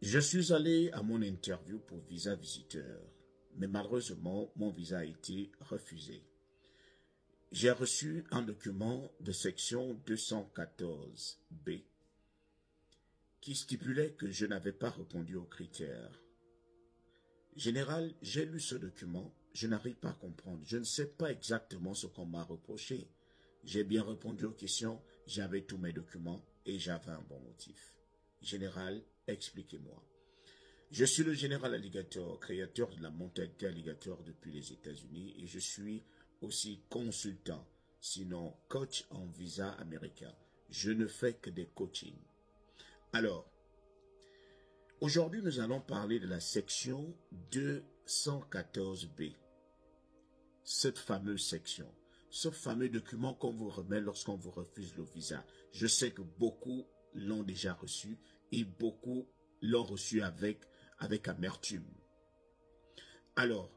Je suis allé à mon interview pour visa visiteur, mais malheureusement, mon visa a été refusé. J'ai reçu un document de section 214B qui stipulait que je n'avais pas répondu aux critères. Général, j'ai lu ce document, je n'arrive pas à comprendre. Je ne sais pas exactement ce qu'on m'a reproché. J'ai bien répondu aux questions, j'avais tous mes documents et j'avais un bon motif. Général, expliquez-moi. Je suis le général Alligator, créateur de la mentalité Alligator depuis les États-Unis et je suis aussi consultant, sinon coach en visa américain. Je ne fais que des coachings. Alors, aujourd'hui, nous allons parler de la section 214B. Cette fameuse section, ce fameux document qu'on vous remet lorsqu'on vous refuse le visa. Je sais que beaucoup l'ont déjà reçu et beaucoup l'ont reçu avec amertume. Alors,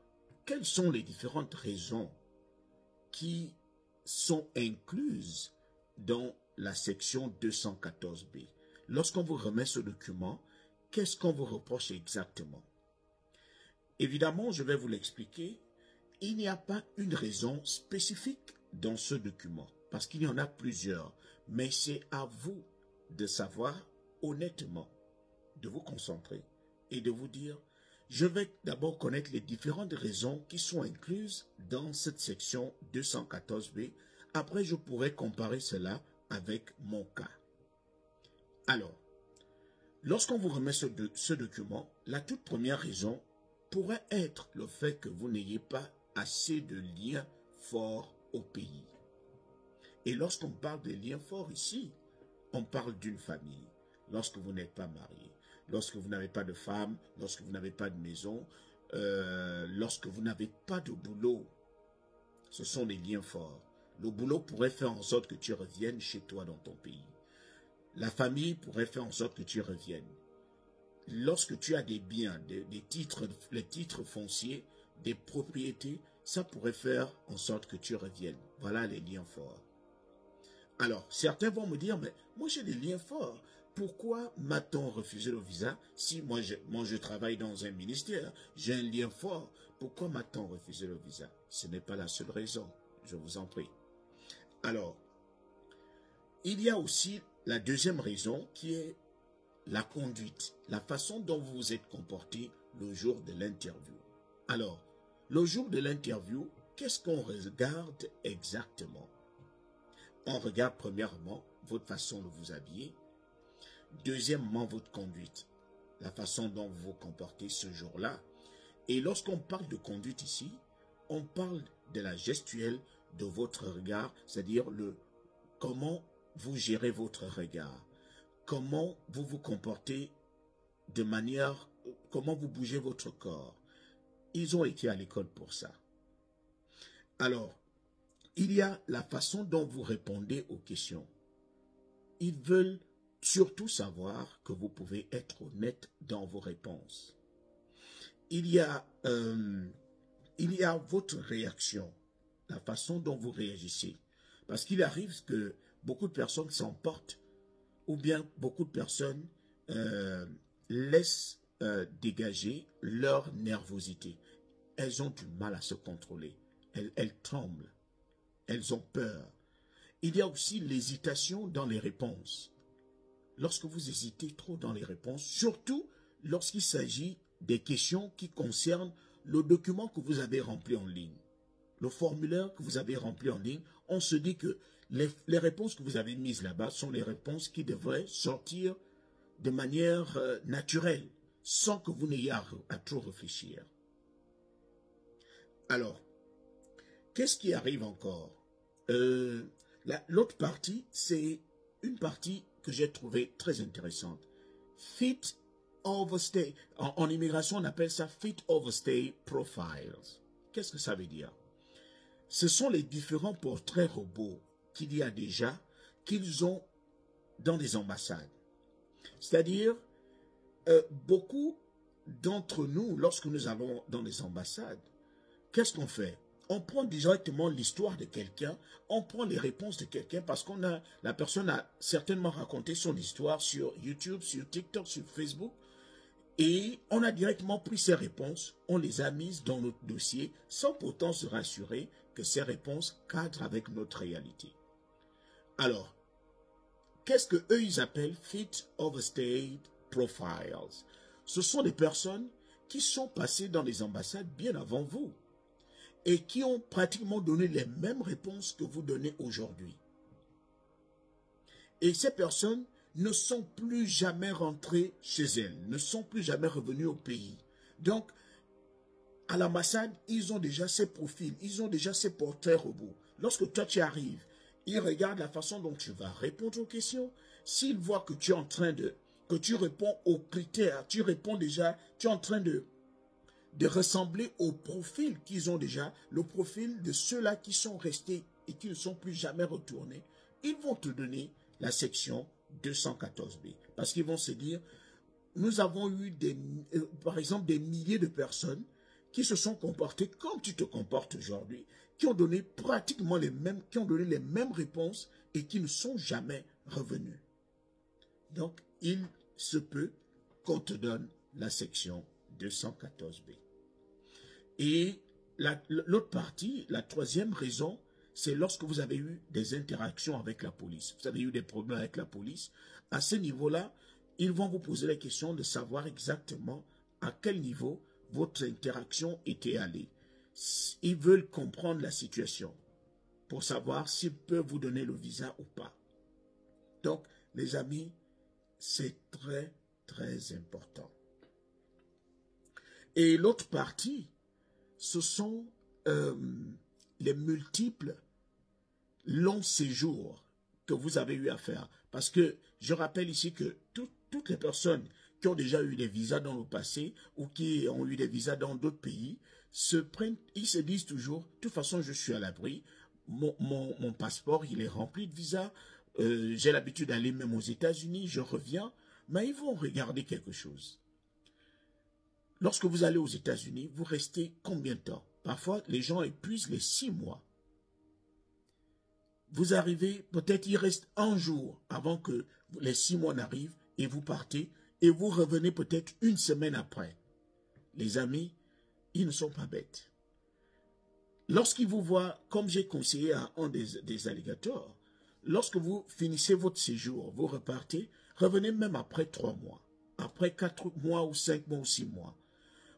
quelles sont les différentes raisons qui sont incluses dans la section 214B? Lorsqu'on vous remet ce document, qu'est-ce qu'on vous reproche exactement? Évidemment, je vais vous l'expliquer. Il n'y a pas une raison spécifique dans ce document, parce qu'il y en a plusieurs, mais c'est à vous de savoir honnêtement, de vous concentrer et de vous dire, je vais d'abord connaître les différentes raisons qui sont incluses dans cette section 214B. Après, je pourrai comparer cela avec mon cas. Alors, lorsqu'on vous remet ce document, la toute première raison pourrait être le fait que vous n'ayez pas assez de liens forts au pays. Et lorsqu'on parle de liens forts ici, on parle d'une famille. Lorsque vous n'êtes pas marié, lorsque vous n'avez pas de femme, lorsque vous n'avez pas de maison, lorsque vous n'avez pas de boulot, ce sont des liens forts. Le boulot pourrait faire en sorte que tu reviennes chez toi dans ton pays. La famille pourrait faire en sorte que tu reviennes. Lorsque tu as des biens, les titres fonciers, des propriétés, ça pourrait faire en sorte que tu reviennes. Voilà les liens forts. Alors, certains vont me dire, mais moi j'ai des liens forts. Pourquoi m'a-t-on refusé le visa si moi je travaille dans un ministère, j'ai un lien fort? Pourquoi m'a-t-on refusé le visa? Ce n'est pas la seule raison, je vous en prie. Alors, il y a aussi la deuxième raison qui est la conduite, la façon dont vous vous êtes comporté le jour de l'interview. Alors, le jour de l'interview, qu'est-ce qu'on regarde exactement? On regarde premièrement votre façon de vous habiller. Deuxièmement, votre conduite, la façon dont vous vous comportez ce jour-là. Et lorsqu'on parle de conduite ici, on parle de la gestuelle de votre regard, c'est-à-dire comment vous gérez votre regard, comment vous vous comportez de manière, comment vous bougez votre corps. Ils ont été à l'école pour ça. Alors, il y a la façon dont vous répondez aux questions. Ils veulent surtout savoir que vous pouvez être honnête dans vos réponses. Il y a votre réaction, la façon dont vous réagissez. Parce qu'il arrive que beaucoup de personnes s'emportent ou bien beaucoup de personnes laissent dégager leur nervosité. Elles ont du mal à se contrôler. Elles tremblent. Elles ont peur. Il y a aussi l'hésitation dans les réponses. Lorsque vous hésitez trop dans les réponses, surtout lorsqu'il s'agit des questions qui concernent le document que vous avez rempli en ligne, le formulaire que vous avez rempli en ligne, on se dit que les réponses que vous avez mises là-bas sont les réponses qui devraient sortir de manière naturelle, sans que vous n'ayez à trop réfléchir. Alors, qu'est-ce qui arrive encore? L'autre partie, c'est une partie que j'ai trouvée très intéressante. Fit Overstay. En immigration, on appelle ça Fit Overstay Profiles. Qu'est-ce que ça veut dire? Ce sont les différents portraits robots qu'il y a déjà, qu'ils ont dans les ambassades. C'est-à-dire, beaucoup d'entre nous, lorsque nous allons dans les ambassades, qu'est-ce qu'on fait? On prend directement l'histoire de quelqu'un, on prend les réponses de quelqu'un parce la personne a certainement raconté son histoire sur YouTube, sur TikTok, sur Facebook. Et on a directement pris ces réponses, on les a mises dans notre dossier sans pourtant se rassurer que ces réponses cadrent avec notre réalité. Alors, qu'est-ce que eux ils appellent Fit Overstayed Profiles? Ce sont des personnes qui sont passées dans les ambassades bien avant vous et qui ont pratiquement donné les mêmes réponses que vous donnez aujourd'hui. Et ces personnes ne sont plus jamais rentrées chez elles, ne sont plus jamais revenues au pays. Donc, à l'ambassade, ils ont déjà ces profils, ils ont déjà ces portraits robots. Lorsque toi tu arrives, ils regardent la façon dont tu vas répondre aux questions. S'ils voient que tu es en train de, que tu réponds aux critères, tu réponds déjà, tu es en train de ressembler au profil qu'ils ont déjà, le profil de ceux-là qui sont restés et qui ne sont plus jamais retournés, ils vont te donner la section 214B. Parce qu'ils vont se dire, nous avons eu par exemple des milliers de personnes qui se sont comportées comme tu te comportes aujourd'hui, qui ont donné pratiquement les mêmes, qui ont donné les mêmes réponses et qui ne sont jamais revenus. Donc, il se peut qu'on te donne la section 214B. Et l'autre partie, la troisième raison, c'est lorsque vous avez eu des interactions avec la police. Vous avez eu des problèmes avec la police. À ce niveau-là, ils vont vous poser la question de savoir exactement à quel niveau votre interaction était allée. Ils veulent comprendre la situation pour savoir s'ils peuvent vous donner le visa ou pas. Donc, les amis, c'est très, très important. Et l'autre partie, ce sont les multiples longs séjours que vous avez eu à faire. Parce que je rappelle ici que toutes les personnes qui ont déjà eu des visas dans le passé ou qui ont eu des visas dans d'autres pays, ils se disent toujours, de toute façon je suis à l'abri, mon passeport il est rempli de visas, j'ai l'habitude d'aller même aux États-Unis, je reviens, mais ils vont regarder quelque chose. Lorsque vous allez aux États-Unis, vous restez combien de temps? Parfois, les gens épuisent les 6 mois. Vous arrivez, peut-être il reste un jour avant que les 6 mois n'arrivent et vous partez et vous revenez peut-être une semaine après. Les amis, ils ne sont pas bêtes. Lorsqu'ils vous voient, comme j'ai conseillé à un des alligators, lorsque vous finissez votre séjour, vous repartez, revenez même après 3 mois, après 4 mois ou 5 mois ou 6 mois.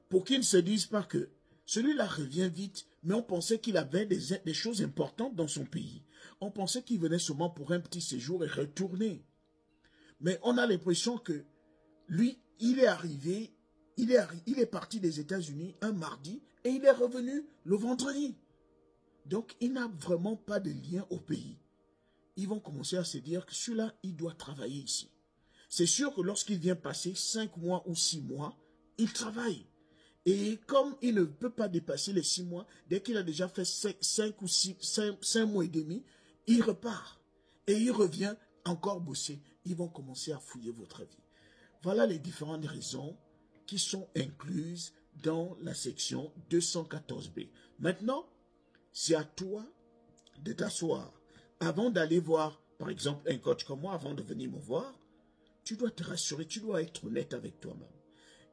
Pour qu'ils ne se disent pas que celui-là revient vite, mais on pensait qu'il avait des choses importantes dans son pays. On pensait qu'il venait seulement pour un petit séjour et retourner. Mais on a l'impression que lui, il est arrivé, il est parti des États-Unis un mardi et il est revenu le vendredi. Donc, il n'a vraiment pas de lien au pays. Ils vont commencer à se dire que celui-là, il doit travailler ici. C'est sûr que lorsqu'il vient passer 5 mois ou 6 mois, il travaille. Et comme il ne peut pas dépasser les 6 mois, dès qu'il a déjà fait 5 mois et demi, il repart. Et il revient encore bosser. Ils vont commencer à fouiller votre vie. Voilà les différentes raisons qui sont incluses dans la section 214B. Maintenant, c'est à toi de t'asseoir. Avant d'aller voir, par exemple, un coach comme moi, avant de venir me voir, tu dois te rassurer, tu dois être honnête avec toi-même.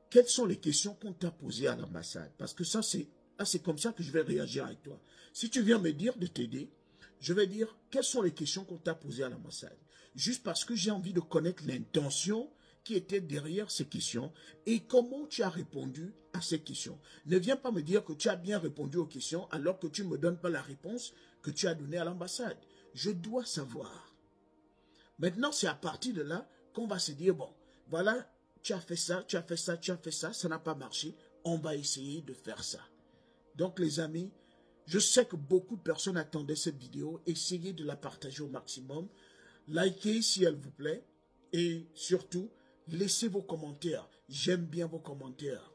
Quelles sont les questions qu'on t'a posées à l'ambassade? Parce que ça, c'est comme ça que je vais réagir avec toi. Si tu viens me dire de t'aider, je vais dire quelles sont les questions qu'on t'a posées à l'ambassade. Juste parce que j'ai envie de connaître l'intention qui était derrière ces questions et comment tu as répondu à ces questions. Ne viens pas me dire que tu as bien répondu aux questions alors que tu ne me donnes pas la réponse que tu as donnée à l'ambassade. Je dois savoir. Maintenant, c'est à partir de là qu'on va se dire, bon, voilà, tu as fait ça, tu as fait ça, tu as fait ça, ça n'a pas marché, on va essayer de faire ça. Donc les amis, je sais que beaucoup de personnes attendaient cette vidéo, essayez de la partager au maximum, likez si elle vous plaît, et surtout, laissez vos commentaires, j'aime bien vos commentaires.